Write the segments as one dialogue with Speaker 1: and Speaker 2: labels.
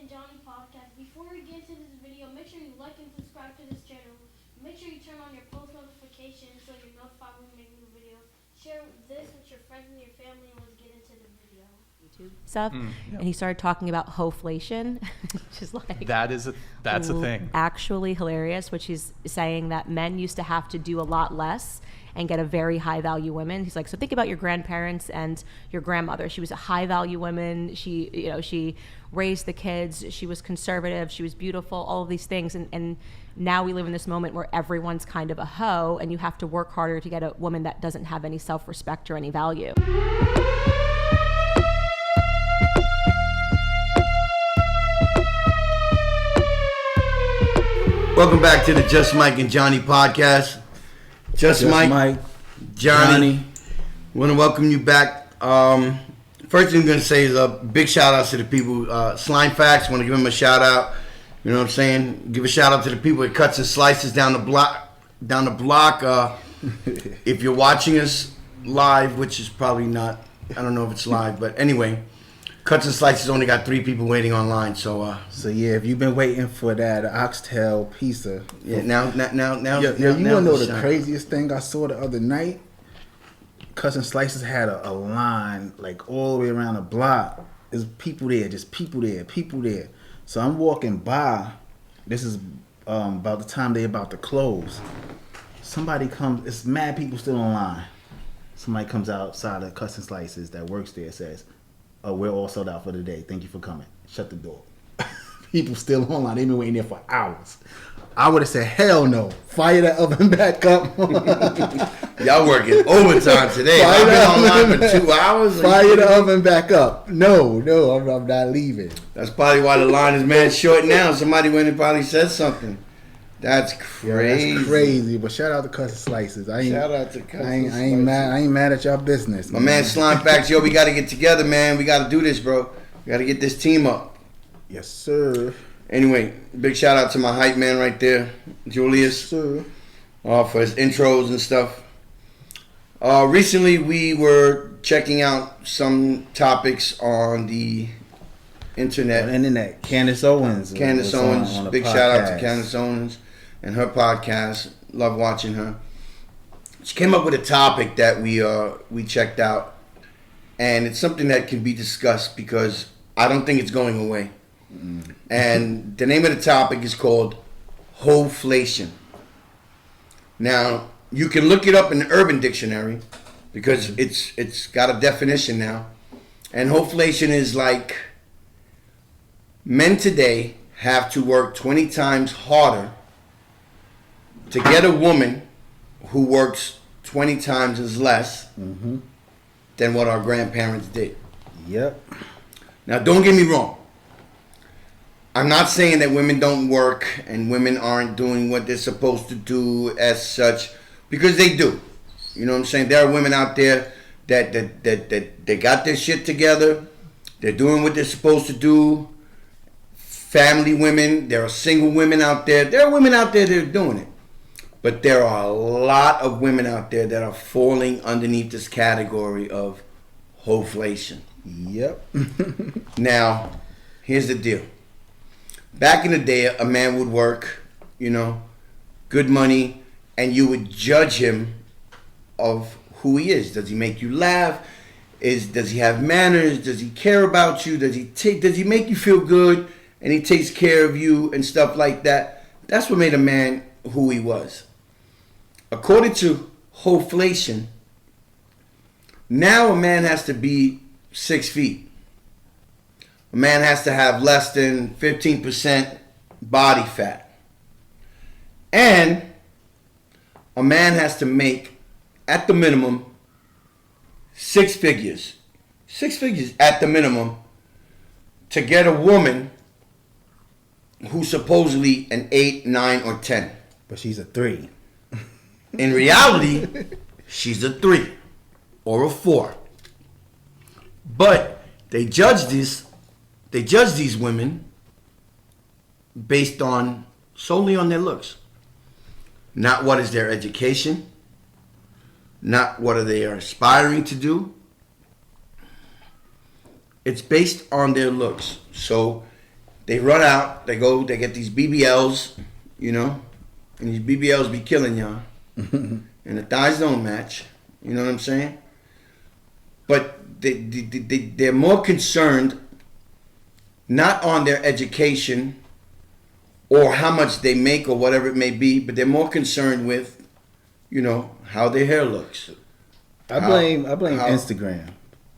Speaker 1: and Johnny podcast. Before we get into this video, make sure you like and subscribe to this channel. Make sure you turn on your post notifications so you're notified when we make new videos. Share this with your friends and your family, and let's get into the video.
Speaker 2: YouTube stuff, and he started talking about Hoe-Flation, which is like
Speaker 3: that's a thing.
Speaker 2: Actually hilarious, which he's saying that men used to have to do a lot less and get a very high value woman. He's like, so think about your grandparents and your grandmother. She was a high value woman. She raised the kids. She was conservative. She was beautiful. All of these things, and now we live in this moment where everyone's kind of a hoe, and you have to work harder to get a woman that doesn't have any self-respect or any value.
Speaker 4: Welcome back to the Just Mike and Johnny podcast. Just Mike, Johnny. Want to welcome you back. First thing I'm going to say is a big shout out to the people. Slime Facts, want to give them a shout out. You know what I'm saying? Give a shout out to the people at Cuts and Slices down the block. If you're watching us live, which is probably not, I don't know if it's live, but anyway, Cuts and Slices only got 3 people waiting online, so
Speaker 5: yeah, if you've been waiting for that oxtail pizza,
Speaker 4: now,
Speaker 5: you want to know the craziest thing I saw the other night? Cuts and Slices had a line like all the way around the block. There's people there, just people there. So I'm walking by. This is about the time they're about to close. Somebody comes. It's mad people still online. Somebody comes outside of Cuts and Slices that works there, says, "Oh, we're all sold out for the day. Thank you for coming." Shut the door. People still online. They've been waiting there for hours. I would have said, hell no. Fire that oven back up.
Speaker 4: Y'all working overtime today. I've been online for 2 hours.
Speaker 5: Fire the oven back up. No, I'm not leaving.
Speaker 4: That's probably why the line is mad short now. Somebody went and probably said something. That's crazy.
Speaker 5: Yeah, that's crazy. But shout out to Cuts and Slices.
Speaker 4: Shout out to Cuts and Slices.
Speaker 5: I ain't mad at y'all business.
Speaker 4: My man Slime Facts, yo, we got to get together, man. We got to do this, bro. We got to get this team up.
Speaker 5: Yes, sir.
Speaker 4: Anyway, big shout out to my hype man right there, Julius,
Speaker 5: sir.
Speaker 4: For his intros and stuff. Recently, we were checking out some topics on the internet.
Speaker 5: Candace Owens.
Speaker 4: Candace Owens. Big shout out to Candace Owens and her podcast. Love watching her. She came up with a topic that we checked out, and it's something that can be discussed because I don't think it's going away. And the name of the topic is called Hoe-Flation. Now, you can look it up in the Urban Dictionary because it's got a definition now. And Hoe-Flation is like men today have to work 20 times harder to get a woman who works 20 times as less than what our grandparents did.
Speaker 5: Yep.
Speaker 4: Now, don't get me wrong. I'm not saying that women don't work and women aren't doing what they're supposed to do as such, because they do. You know what I'm saying? There are women out there that they got their shit together. They're doing what they're supposed to do. Family women. There are single women out there. There are women out there that are doing it. But there are a lot of women out there that are falling underneath this category of Hoe-Flation.
Speaker 5: Yep.
Speaker 4: Now, here's the deal. Back in the day, a man would work, good money, and you would judge him of who he is. Does he make you laugh? Does he have manners? Does he care about you? Does he make you feel good? And he takes care of you and stuff like that. That's what made a man who he was. According to Hoe-Flation, now a man has to be 6 feet. A man has to have less than 15% body fat. And a man has to make, at the minimum, 6 figures. 6 figures at the minimum to get a woman who's supposedly an 8, 9, or 10.
Speaker 5: But she's a 3.
Speaker 4: In reality, she's a 3 or a 4. But they judge these women based solely on their looks. Not what is their education, not what are they aspiring to do. It's based on their looks. So They run out. They go. They get these BBLs, you know, and these BBLs be killing y'all. And the thighs don't match. You know what I'm saying? But they're more concerned not on their education or how much they make or whatever it may be, but they're more concerned with, you know, how their hair looks.
Speaker 5: I blame Instagram.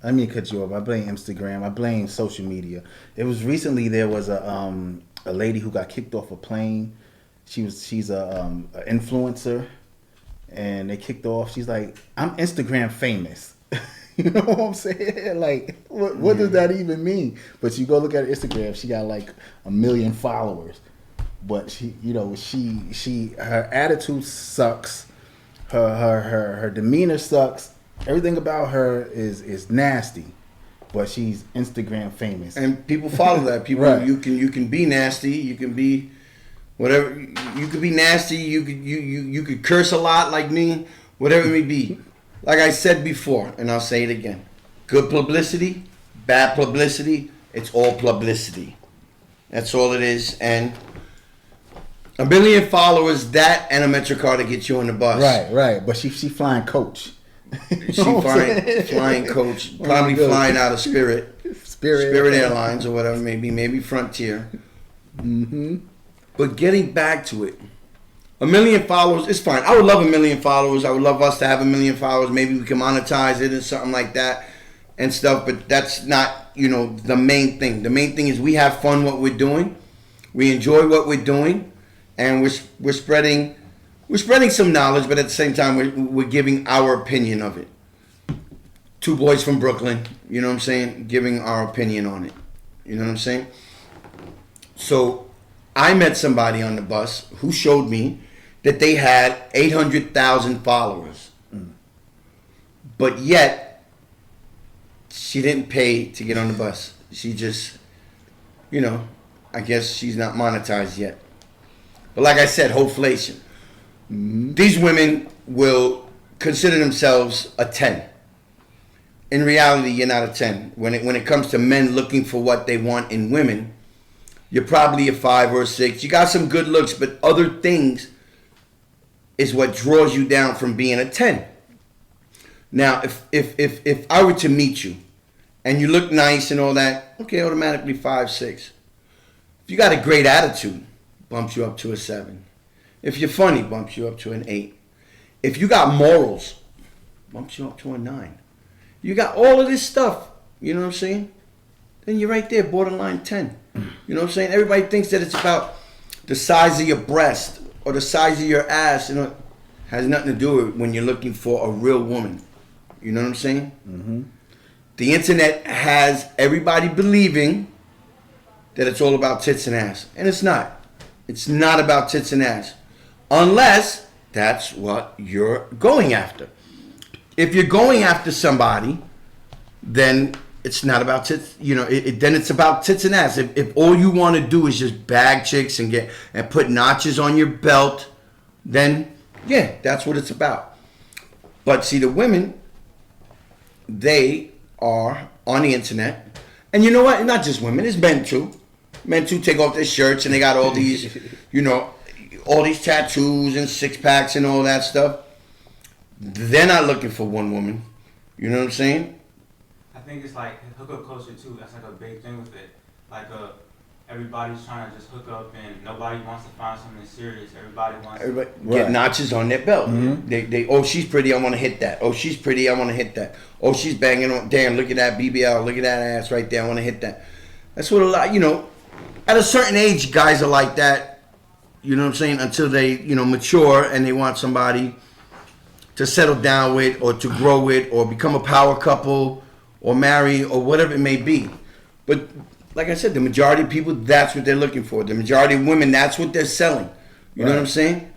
Speaker 5: I mean, cut you off. I blame Instagram. I blame social media. It was recently there was a lady who got kicked off a plane. She's a influencer, and they kicked off. She's like, I'm Instagram famous. You know what I'm saying? Like, what does that even mean? But you go look at her Instagram. She got like 1 million followers. But she, you know, her attitude sucks. Her demeanor sucks. Everything about her is nasty, but she's Instagram famous,
Speaker 4: and people follow that. People, right. you can be nasty, you can be whatever. You could be nasty. You could curse a lot like me, whatever it may be. Like I said before, and I'll say it again: good publicity, bad publicity. It's all publicity. That's all it is. And 1 million followers, that and a Metro car to get you on the bus.
Speaker 5: Right. But she flying coach.
Speaker 4: She flying coach, probably flying out of Spirit Airlines or whatever, maybe Frontier.
Speaker 5: Mm-hmm.
Speaker 4: But getting back to it, 1 million followers is fine. I would love 1 million followers. I would love us to have 1 million followers. Maybe we can monetize it or something like that and stuff. But that's not, you know, the main thing. The main thing is we have fun what we're doing. We enjoy what we're doing, and we're spreading. We're spreading some knowledge, but at the same time, we're giving our opinion of it. Two boys from Brooklyn, you know what I'm saying? Giving our opinion on it. You know what I'm saying? So I met somebody on the bus who showed me that they had 800,000 followers. But yet, she didn't pay to get on the bus. She just, you know, I guess she's not monetized yet. But like I said, HoeFlation. These women will consider themselves a 10. In reality, you're not a 10. When it comes to men looking for what they want in women, you're probably a 5 or a 6. You got some good looks, but other things is what draws you down from being a 10. Now, if I were to meet you and you look nice and all that, okay, automatically 5, 6. If you got a great attitude, bumps you up to a 7. If you're funny, bumps you up to an 8. If you got morals, bumps you up to a 9. You got all of this stuff, you know what I'm saying? Then you're right there, borderline 10. You know what I'm saying? Everybody thinks that it's about the size of your breast or the size of your ass. You know, it has nothing to do with when you're looking for a real woman. You know what I'm saying?
Speaker 5: Mm-hmm.
Speaker 4: The internet has everybody believing that it's all about tits and ass. And it's not. It's not about tits and ass. Unless that's what you're going after. If you're going after somebody, then it's not about tits. You know, then it's about tits and ass. If all you want to do is just bag chicks and put notches on your belt, then yeah, that's what it's about. But see, the women, they are on the internet, and you know what? Not just women, it's men too. Men too take off their shirts and they got all these, you know, all these tattoos and 6-packs and all that stuff. They're not looking for one woman. You know what I'm saying?
Speaker 3: I think it's like hookup culture too. That's like a big thing with it. Like everybody's trying to just hook up and nobody wants to find something serious. Everybody
Speaker 4: get notches on their belt.
Speaker 5: Mm-hmm.
Speaker 4: They oh, she's pretty, I want to hit that. Oh, she's pretty, I want to hit that. Oh, she's banging on. Damn, look at that BBL. Look at that ass right there. I want to hit that. That's what a lot, you know, at a certain age, guys are like that. You know what I'm saying? Until they, you know, mature and they want somebody to settle down with or to grow with or become a power couple or marry or whatever it may be. But like I said, the majority of people, that's what they're looking for. The majority of women, that's what they're selling. You know what I'm saying?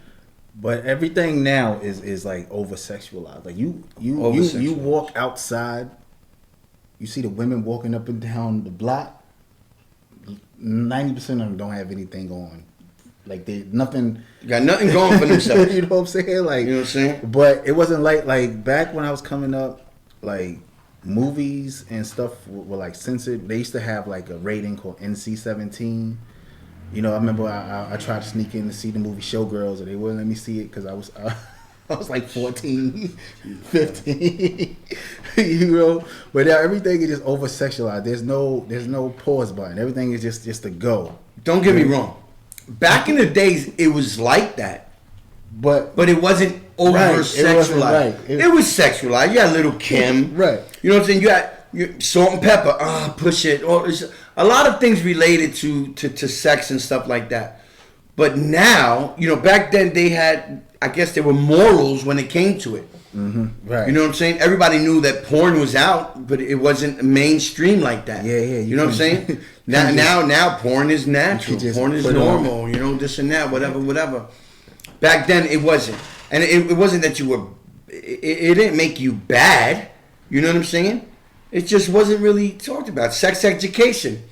Speaker 5: But everything now is like over sexualized. Like you walk outside, you see the women walking up and down the block. 90% of them don't have anything on. Like they nothing.
Speaker 4: Got nothing going for themselves.
Speaker 5: You know what I'm saying? Like,
Speaker 4: you know what I'm saying?
Speaker 5: But it wasn't like back when I was coming up, like movies and stuff were like censored. They used to have like a rating called NC-17. You know, I remember I tried to sneak in to see the movie Showgirls, and they wouldn't let me see it because I was like 14, 15, you know. But now everything is just over sexualized. There's no pause button. Everything is just a go.
Speaker 4: Don't get me wrong. Back in the days, it was like that, but it wasn't over sexualized.
Speaker 5: Right.
Speaker 4: It was sexualized. You had Little Kim,
Speaker 5: right?
Speaker 4: You know what I'm saying? You had Salt and Pepper, push it. Or a lot of things related to sex and stuff like that. But now, you know, back then they had, I guess there were morals when it came to it.
Speaker 5: Mm-hmm. Right.
Speaker 4: You know what I'm saying? Everybody knew that porn was out, but it wasn't mainstream like that.
Speaker 5: Yeah.
Speaker 4: You know what I'm saying? Now porn is natural. Porn is normal. You know, this and that, whatever. Back then it wasn't, and it wasn't that you were. It didn't make you bad. You know what I'm saying? It just wasn't really talked about. Sex education.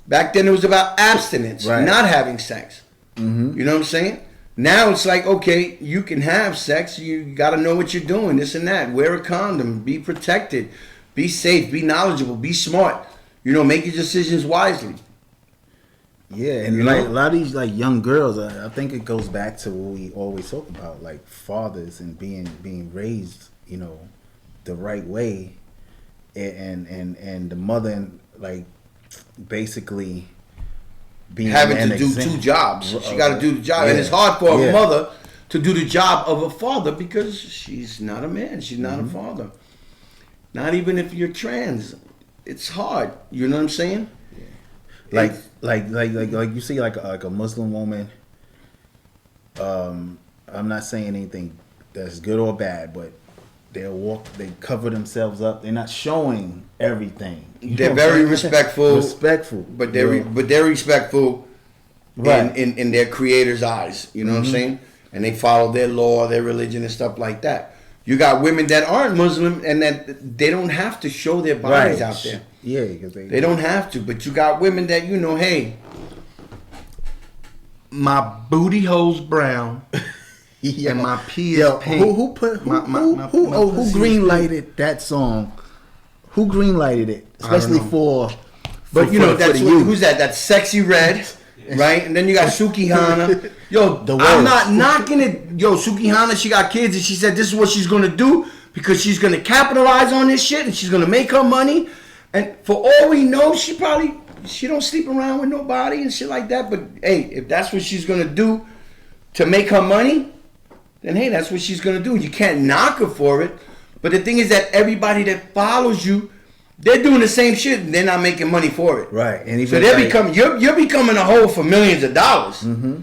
Speaker 4: Back then it was about abstinence, not having sex. Mm-hmm. You know what I'm saying? Now it's like, okay, you can have sex. You got to know what you're doing, this and that. Wear a condom. Be protected. Be safe. Be knowledgeable. Be smart. You know, make your decisions wisely.
Speaker 5: Yeah, and like a lot of these like young girls, I think it goes back to what we always talk about, like fathers and being raised, you know, the right way, and the mother and like basically being
Speaker 4: having to do two jobs. She got to do the job, and it's hard for a mother to do the job of a father because she's not a man. She's not a father. Not even if you're trans, it's hard. You know what I'm saying?
Speaker 5: Like you see like a Muslim woman. I'm not saying anything that's good or bad, but they cover themselves up. They're not showing everything.
Speaker 4: They're very respectful, but they're respectful in their creator's eyes. You know what I'm saying? And they follow their law, their religion, and stuff like that. You got women that aren't Muslim and that they don't have to show their bodies out there.
Speaker 5: Yeah, because they
Speaker 4: don't have to. But you got women that, you know, hey, my booty hole's brown and my pee is pink.
Speaker 5: Who green lighted that song? Who green lighted it? Especially for
Speaker 4: but you know that's who's that? That's Sexy Red. Right? And then you got Suki Hana. Yo, I'm not knocking it. Yo, Suki Hana, she got kids and she said this is what she's going to do because she's going to capitalize on this shit and she's going to make her money. And for all we know, she don't sleep around with nobody and shit like that. But hey, if that's what she's going to do to make her money, then hey, that's what she's going to do. You can't knock her for it. But the thing is that everybody that follows you, they're doing the same shit and they're not making money for it.
Speaker 5: Right. And even
Speaker 4: so they're you're becoming a hoe for millions of dollars. Mm-hmm.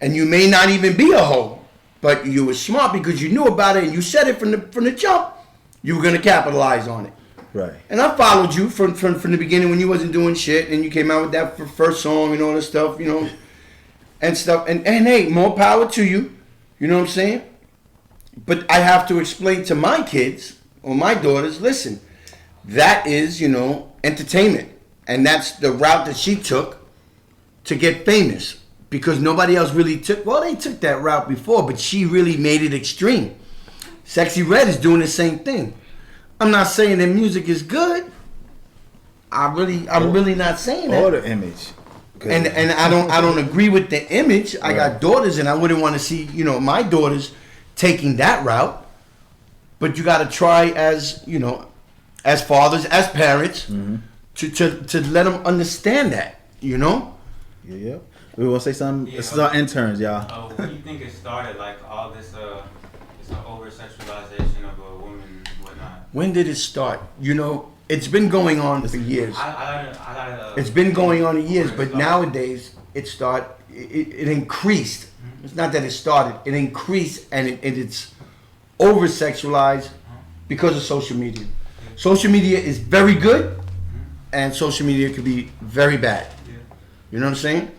Speaker 4: And you may not even be a hoe. But you were smart because you knew about it and you said it from the jump. You were going to capitalize on it.
Speaker 5: Right.
Speaker 4: And I followed you from the beginning when you wasn't doing shit and you came out with that first song and all this stuff, you know, and stuff. And hey, more power to you. You know what I'm saying? But I have to explain to my kids or my daughters, listen, that is, you know, entertainment. And that's the route that she took to get famous. Because nobody else really they took that route before, but she really made it extreme. Sexy Red is doing the same thing. I'm not saying that music is good. I'm really not saying that.
Speaker 5: Or the image.
Speaker 4: And I don't agree with the image. I got daughters and I wouldn't want to see, you know, my daughters taking that route. But you got to try as, you know, as fathers, as parents, to let them understand that, you know?
Speaker 5: Yeah. We want to say something? This is our interns, y'all.
Speaker 3: What do you think it started, like all this over-sexualization of a woman and whatnot?
Speaker 4: When did it start? You know, it's been going on for years. It's been going on for years, but nowadays it increased. It's not that it started. It increased and it's over-sexualized because of social media. Social media is very good, and social media could be very bad. Yeah. You know what I'm saying?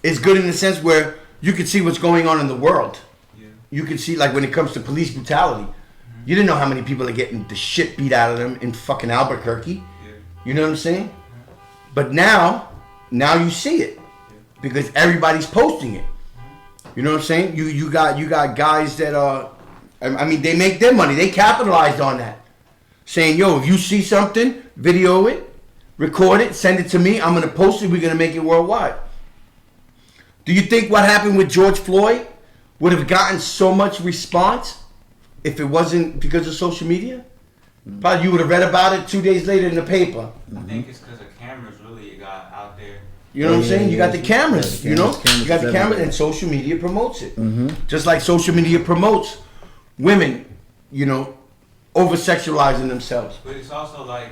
Speaker 4: It's good in the sense where you can see what's going on in the world. Yeah. You can see, like, when it comes to police brutality, you didn't know how many people are getting the shit beat out of them in fucking Albuquerque. Yeah. You know what I'm saying? But now you see it because everybody's posting it. You know what I'm saying? You got guys that are, I mean, they make their money. They capitalized on that. saying, yo, if you see something, video it, record it, send it to me. I'm going to post it. We're going to make it worldwide. Do you think what happened with George Floyd would have gotten so much response if it wasn't because of social media? Probably you would have read about it 2 days later in the paper.
Speaker 3: I think it's because of cameras really got out there.
Speaker 4: You know what I'm saying? You got the cameras,
Speaker 5: you
Speaker 4: got the cameras, and social media promotes it. Just like social media promotes women, over-sexualizing themselves.
Speaker 3: But it's also like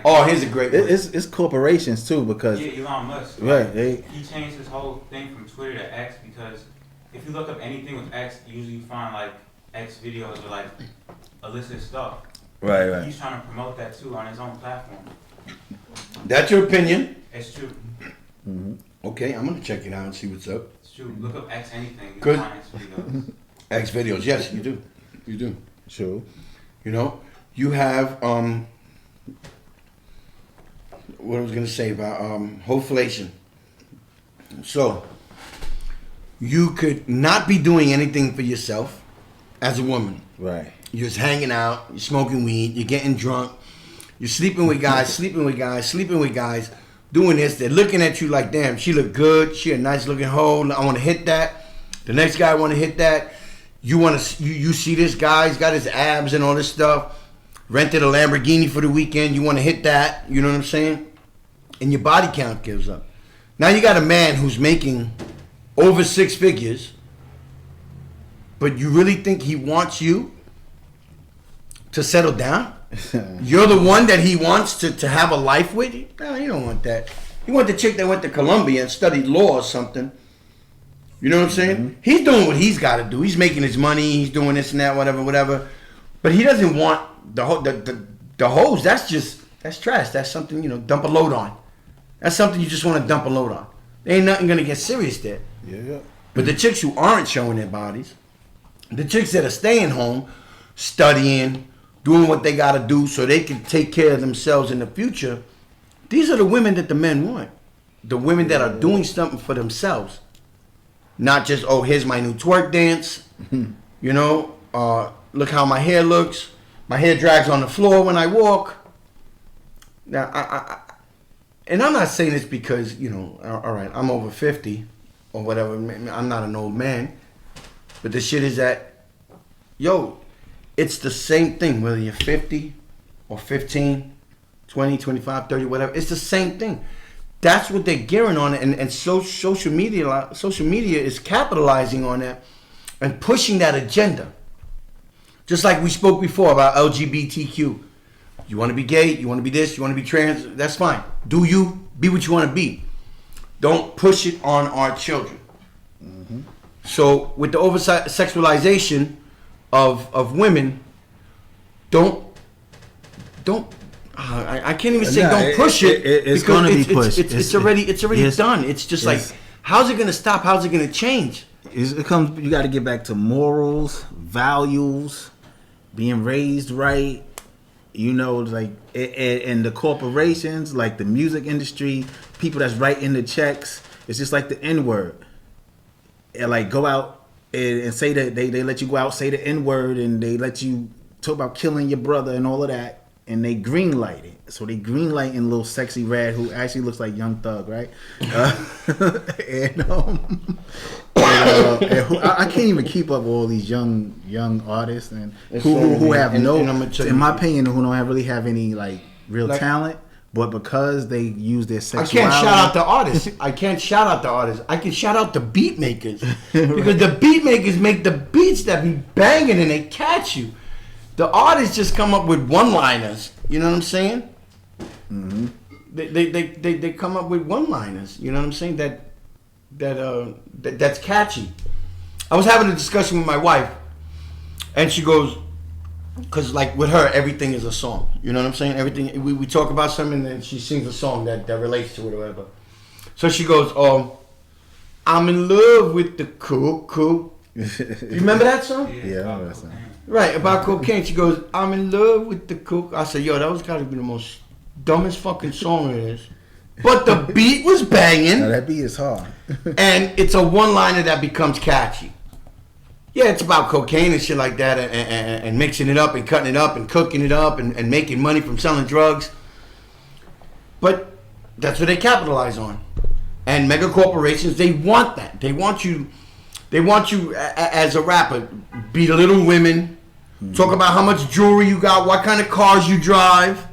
Speaker 4: oh, here's a great one.
Speaker 5: It's corporations too, because
Speaker 3: Elon Musk.
Speaker 5: Right,
Speaker 3: he changed his whole thing from Twitter to X because if you look up anything with X, you usually find like X videos or like illicit stuff.
Speaker 5: Right.
Speaker 3: He's trying to promote that too on his own platform.
Speaker 4: That's your opinion.
Speaker 3: It's true.
Speaker 4: Okay, I'm gonna check it out and see what's up.
Speaker 3: It's true. Look up X anything. You
Speaker 4: Good.
Speaker 3: can find X videos.
Speaker 4: X videos, yes, you do. You do.
Speaker 5: Sure.
Speaker 4: You have what I was gonna say about HoeFlation. So you could not be doing anything for yourself as a woman.
Speaker 5: Right.
Speaker 4: You're just hanging out, you're smoking weed, you're getting drunk, you're sleeping with guys, doing this. They're looking at you like, damn, she look good, she a nice looking hoe, I want to hit that. The next guy want to hit that. You see this guy, he's got his abs and all this stuff. Rented a Lamborghini for the weekend, you want to hit that, you know what I'm saying? And your body count gives up. Now you got a man who's making over 6 figures, but you really think he wants you to settle down? You're the one that he wants to have a life with? No, you don't want that. You want the chick that went to Columbia and studied law or something. You know what I'm saying? He's doing what he's got to do. He's making his money. He's doing this and that, whatever. But he doesn't want the hoes. That's trash. That's something, dump a load on. That's something you just want to dump a load on. There ain't nothing going to get serious there.
Speaker 5: Yeah.
Speaker 4: But the chicks who aren't showing their bodies, the chicks that are staying home, studying, doing what they got to do so they can take care of themselves in the future, these are the women that the men want. The women that are doing something for themselves. Not just, oh, here's my new twerk dance. Look how my hair looks. My hair drags on the floor when I walk. Now, and I'm not saying this because, all right, I'm over 50 or whatever. I'm not an old man. But the shit is that, it's the same thing, whether you're 50 or 15, 20, 25, 30, whatever. It's the same thing. That's what they're gearing on, and social media is capitalizing on that and pushing that agenda. Just like we spoke before about LGBTQ. You want to be gay, you want to be this, you want to be trans, that's fine. Do you, be what you want to be. Don't push it on our children. So with the over-sexualization of women, I can't even say don't push it.
Speaker 5: It's going to be pushed.
Speaker 4: It's already done. It's just like, how's it going to stop? How's it going to change?
Speaker 5: It comes. You got to get back to morals, values, being raised right. And the corporations, like the music industry, people that's writing the checks. It's just like the N-word. And like go out and say that they let you go out, say the N-word, and they let you talk about killing your brother and all of that. And they green light it. So they green lighting little sexy red who actually looks like Young Thug, right? I can't even keep up with all these young artists and who have in my opinion, who don't really have any like real talent. But because they use their sexuality,
Speaker 4: I can't shout out the artists. I can shout out the beat makers because the beat makers make the beats that be banging and they catch you. The artists just come up with one-liners. You know what I'm saying? They come up with one-liners. You know what I'm saying? That's catchy. I was having a discussion with my wife, and she goes, because like with her, everything is a song. You know what I'm saying? Everything we talk about something, and then she sings a song that relates to it or whatever. So she goes, I'm in love with the cool. You remember that song?
Speaker 5: Yeah, I remember that song.
Speaker 4: Right, about cocaine. She goes, I'm in love with the coke. I said, that was gotta be the most dumbest fucking song it is. But the beat was banging.
Speaker 5: Now that beat is hard.
Speaker 4: And it's a one-liner that becomes catchy. Yeah, it's about cocaine and shit like that, and mixing it up and cutting it up and cooking it up and making money from selling drugs. But that's what they capitalize on. And mega corporations, they want that. They want you as a rapper, belittle women, talk about how much jewelry you got, what kind of cars you drive.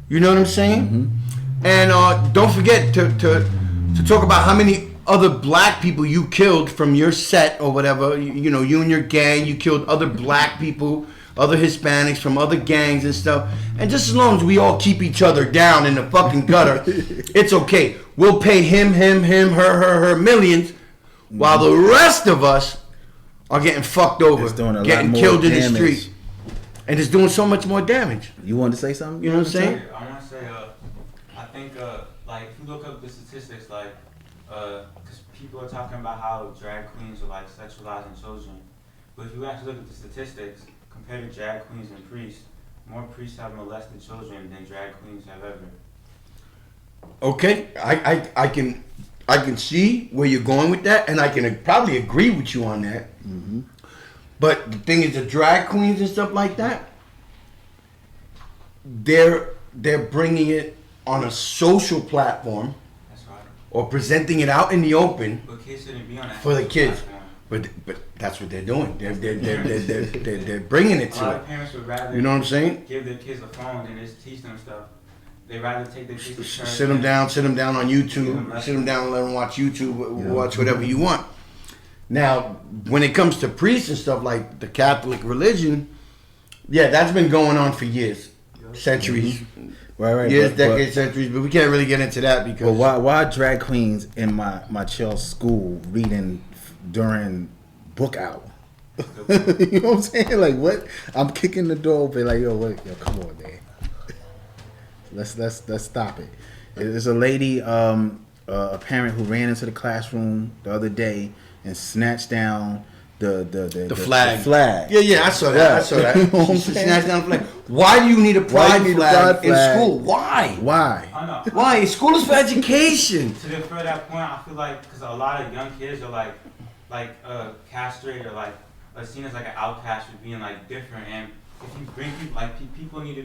Speaker 4: You know what I'm saying? And don't forget to talk about how many other black people you killed from your set or whatever. You know, you and your gang, you killed other black people, other Hispanics from other gangs and stuff. And just as long as we all keep each other down in the fucking gutter, it's okay. We'll pay him, her millions, while the rest of us are getting fucked over, getting killed in the street. And it's doing so much more damage.
Speaker 5: You want to say something?
Speaker 4: You know what I'm saying?
Speaker 3: I want to say, I think, like, if you look up the statistics, like, because people are talking about how drag queens are, like, sexualizing children. But if you actually look at the statistics, compared to drag queens and priests, more priests have molested children than drag queens have ever.
Speaker 4: Okay, I can see where you're going with that, and I can probably agree with you on that.
Speaker 5: Mm-hmm.
Speaker 4: But the thing is, the drag queens and stuff like that, they're bringing it on a social platform.
Speaker 3: That's right.
Speaker 4: Or presenting it out in the open.
Speaker 3: But kids shouldn't be on that
Speaker 4: for the kids.
Speaker 3: platform.
Speaker 4: But that's what they're doing. They're bringing it
Speaker 3: A lot
Speaker 4: to
Speaker 3: of parents would rather,
Speaker 4: you know what I'm saying?
Speaker 3: give their kids a phone than just teach them stuff. They'd rather take their kids to church.
Speaker 4: Sit them down on YouTube. Sit them down and let them watch YouTube. Watch whatever you want. Now, when it comes to priests and stuff like the Catholic religion, yeah, that's been going on for years, centuries,
Speaker 5: right,
Speaker 4: years, decades, centuries. But we can't really get into that because.
Speaker 5: Well, why drag queens in my child's school reading during book hour? You know what I'm saying? Like, what? I'm kicking the door open. Like, yo, come on, man. Let's stop it. There's a lady, a parent who ran into the classroom the other day and snatched down the
Speaker 4: flag.
Speaker 5: The flag.
Speaker 4: Yeah, I saw that.
Speaker 5: You know what I'm
Speaker 4: She
Speaker 5: saying?
Speaker 4: snatched down the flag. Why do you need a pride flag in school? Why?
Speaker 3: I know.
Speaker 4: Why? School is for education.
Speaker 3: To defer that point, I feel like because a lot of young kids are like castrated or like are seen as like an outcast for being like different. And if you bring people people need to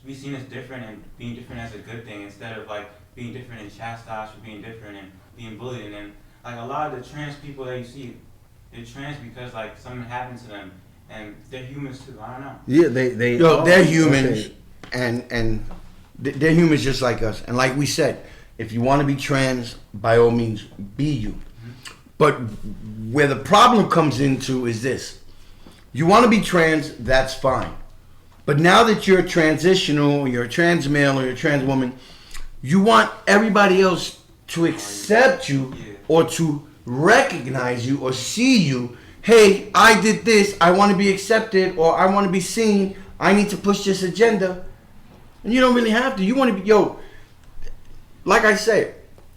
Speaker 3: be seen as different and being different as a good thing instead of like being different and chastised for being different and being bullied. And then like a lot of the trans people that you see, they're trans because like something happened to them and they're humans too. I don't know.
Speaker 5: Yeah,
Speaker 4: they're humans, and they're humans just like us. And like we said, if you want to be trans, by all means, be you. But where the problem comes into is this: you want to be trans, that's fine. But now that you're transitional, or you're a trans male, or you're a trans woman, you want everybody else to accept you or to recognize you or see you. Hey, I did this. I want to be accepted, or I want to be seen. I need to push this agenda. And you don't really have to. You want to be, like I said,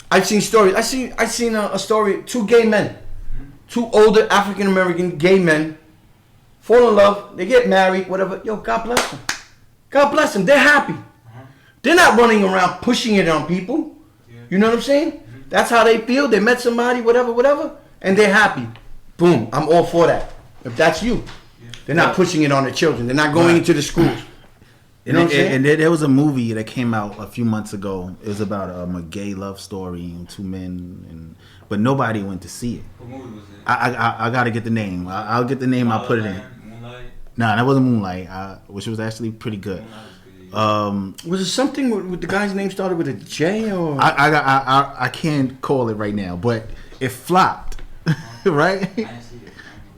Speaker 4: I've seen stories. I seen a story, two gay men, two older African American gay men fall in love, they get married, whatever. God bless them. God bless them. They're happy. They're not running around pushing it on people. You know what I'm saying? That's how they feel. They met somebody, whatever, and they're happy. Boom. I'm all for that. If that's you. They're not pushing it on the children. They're not going into the schools. You know what I'm saying?
Speaker 5: And there was a movie that came out a few months ago. It was about a gay love story and two men, but nobody went to see it.
Speaker 3: What movie was it?
Speaker 5: I gotta get the name. I'll get the name. I'll put it in.
Speaker 3: Moonlight?
Speaker 5: Nah, that wasn't Moonlight, which was actually pretty good.
Speaker 4: Was it something with the guy's name started with a J or?
Speaker 5: I can't call it right now, but it flopped, right?
Speaker 3: I didn't see it.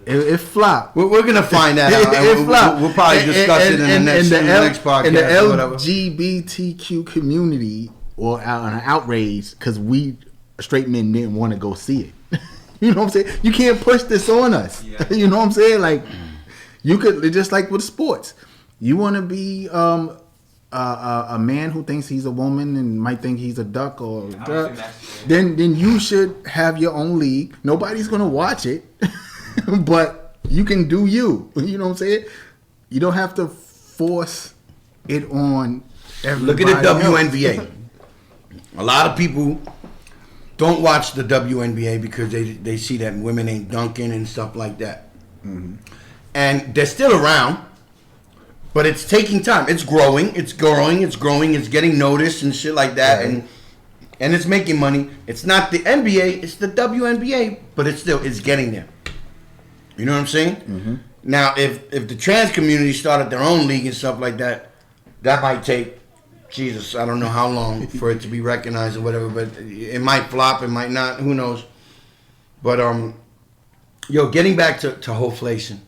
Speaker 5: It flopped.
Speaker 4: We're gonna find that out.
Speaker 5: It flopped.
Speaker 4: We'll probably discuss it in the next podcast.
Speaker 5: In the
Speaker 4: or whatever.
Speaker 5: LGBTQ community, or on an outrage because we straight men didn't want to go see it. You know what I'm saying? You can't push this on us.
Speaker 3: Yeah.
Speaker 5: You know what I'm saying? Like, you could, just like with sports, you want to be a man who thinks he's a woman and might think he's a duck or a duck, then you should have your own league. Nobody's gonna watch it. But you can do you. You know what I'm saying? You don't have to force it on everybody.
Speaker 4: Look at the WNBA. A lot of people don't watch the WNBA because they see that women ain't dunking and stuff like that. And they're still around, but it's taking time. It's growing, it's getting noticed and shit like that, and it's making money. It's not the NBA, it's the WNBA, but it's getting there. You know what I'm saying? Now, if the trans community started their own league and stuff like that, that might take, Jesus, I don't know how long for it to be recognized or whatever, but it might flop, it might not, who knows. But, getting back to HoeFlation,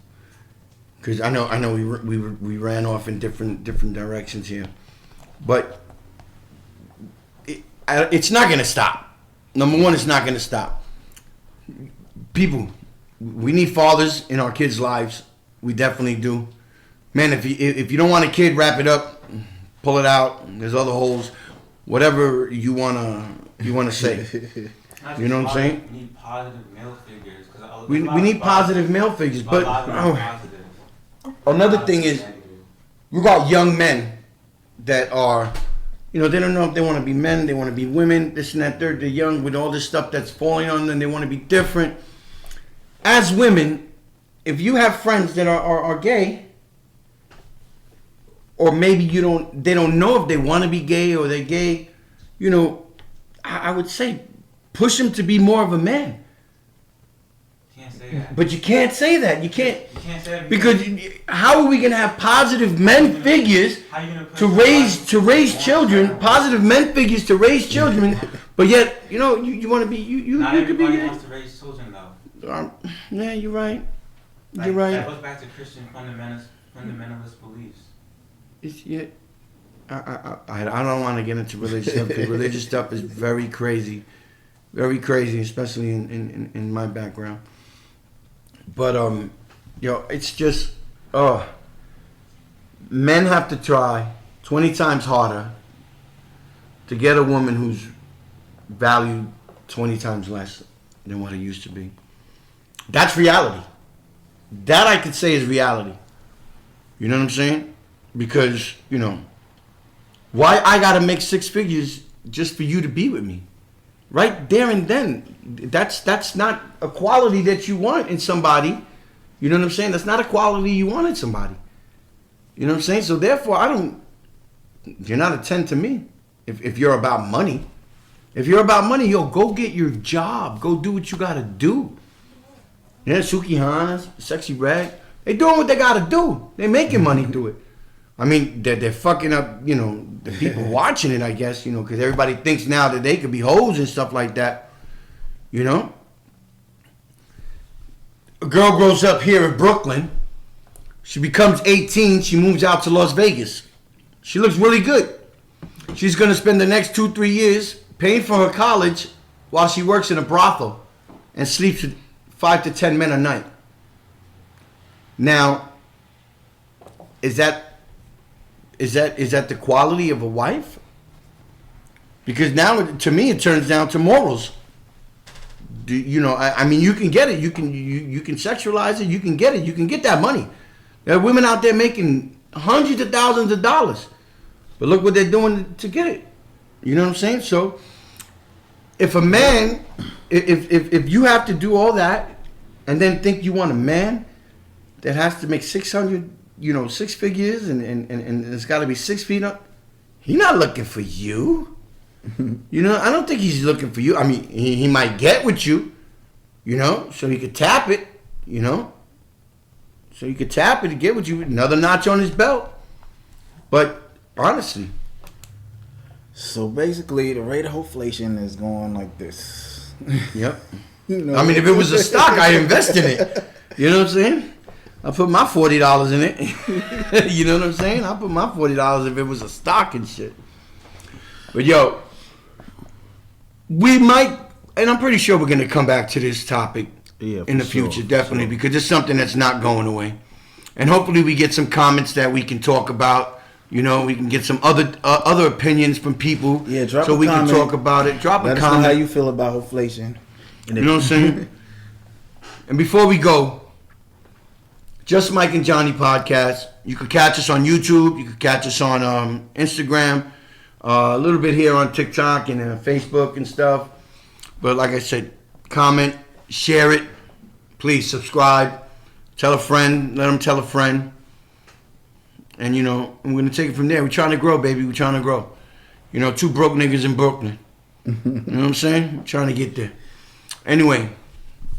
Speaker 4: because I know we ran off in different directions here, but it's not going to stop. Number one, it's not going to stop. People, we need fathers in our kids' lives. We definitely do. Man, if you don't want a kid, wrap it up, pull it out. There's other holes. Whatever you wanna say. You know what I'm saying?
Speaker 3: We need positive male figures.
Speaker 4: We need positive male figures, but another thing is, we got young men that are, they don't know if they want to be men, they want to be women, this and that. They're young with all this stuff that's falling on them. They want to be different. As women, if you have friends that are gay, or maybe they don't know if they want to be gay or they're gay, I would say push them to be more of a man.
Speaker 3: Can't say that.
Speaker 4: But you can't say that. You can't
Speaker 3: say that
Speaker 4: because how are we gonna have positive men figures to raise children? Positive men figures to raise children, but yet you want to be you.
Speaker 3: Not
Speaker 4: you could be.
Speaker 3: Everybody wants to raise children though.
Speaker 4: Yeah, you're right.
Speaker 3: You're right. That goes back to Christian fundamentalist beliefs.
Speaker 4: I don't want to get into religious stuff because religious stuff is very crazy, especially in my background. But it's just men have to try 20 times harder to get a woman who's valued 20 times less than what it used to be. That's reality. That I could say is reality. You know what I'm saying? Because, why I gotta make six figures just for you to be with me? Right there and then. That's not a quality that you want in somebody. You know what I'm saying? That's not a quality you want in somebody. You know what I'm saying? So therefore, you're not a 10 to me if you're about money. If you're about money, go get your job. Go do what you gotta do. Yeah, Suki Hans, Sexy Red, they doing what they gotta do. They making money through it. I mean, they're fucking up, the people watching it, I guess, because everybody thinks now that they could be hoes and stuff like that, A girl grows up here in Brooklyn. She becomes 18. She moves out to Las Vegas. She looks really good. She's going to spend the next 2-3 years paying for her college while she works in a brothel and sleeps with 5 to 10 men a night. Now, is that the quality of a wife? Because now, to me, it turns down to morals. I mean, you can get it. You can sexualize it. You can get it. You can get that money. There are women out there making hundreds of thousands of dollars, but look what they're doing to get it. You know what I'm saying? So, if a man, if you have to do all that, and then think you want a man that has to make 600. 6 figures and it's got to be 6 feet up. He's not looking for you. I don't think he's looking for you. I mean, he might get with you, so he could tap it, So he could tap it and get with you, another notch on his belt. But honestly.
Speaker 5: So basically, the rate of HoeFlation is going like this.
Speaker 4: Yep. I mean, if it was a stock, I'd invest in it. You know what I'm saying? I put my $40 in it. You know what I'm saying? I put my $40 if it was a stock and shit. But we might, and I'm pretty sure we're going to come back to this topic in the future, definitely, because it's something that's not going away. And hopefully we get some comments that we can talk about. We can get some other opinions from people.
Speaker 5: Yeah, drop
Speaker 4: so
Speaker 5: a
Speaker 4: we
Speaker 5: comment.
Speaker 4: Can talk about it. Drop
Speaker 5: Let
Speaker 4: a
Speaker 5: us
Speaker 4: comment.
Speaker 5: know how you feel about HoeFlation.
Speaker 4: You know what I'm saying? And before we go, Just Mike and Johnny podcast. You can catch us on YouTube. You can catch us on Instagram. A little bit here on TikTok and Facebook and stuff. But like I said, comment, share it. Please subscribe Tell a friend. Let them tell a friend. And, you know, I'm going to take it from there. We're trying to grow, baby. We're trying to grow. You know, 2 broke niggas in Brooklyn. You know what I'm saying? I'm trying to get there. Anyway,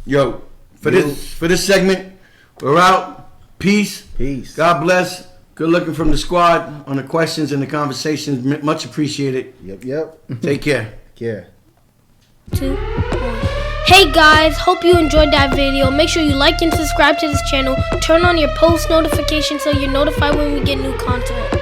Speaker 4: yo, for this segment, we're out. Peace.
Speaker 5: Peace.
Speaker 4: God bless. Good looking from the squad on the questions and the conversations. Much appreciated.
Speaker 5: Yep.
Speaker 4: Take care.
Speaker 5: Yeah.
Speaker 1: 2, 1. Hey guys, hope you enjoyed that video. Make sure you like and subscribe to this channel. Turn on your post notifications so you're notified when we get new content.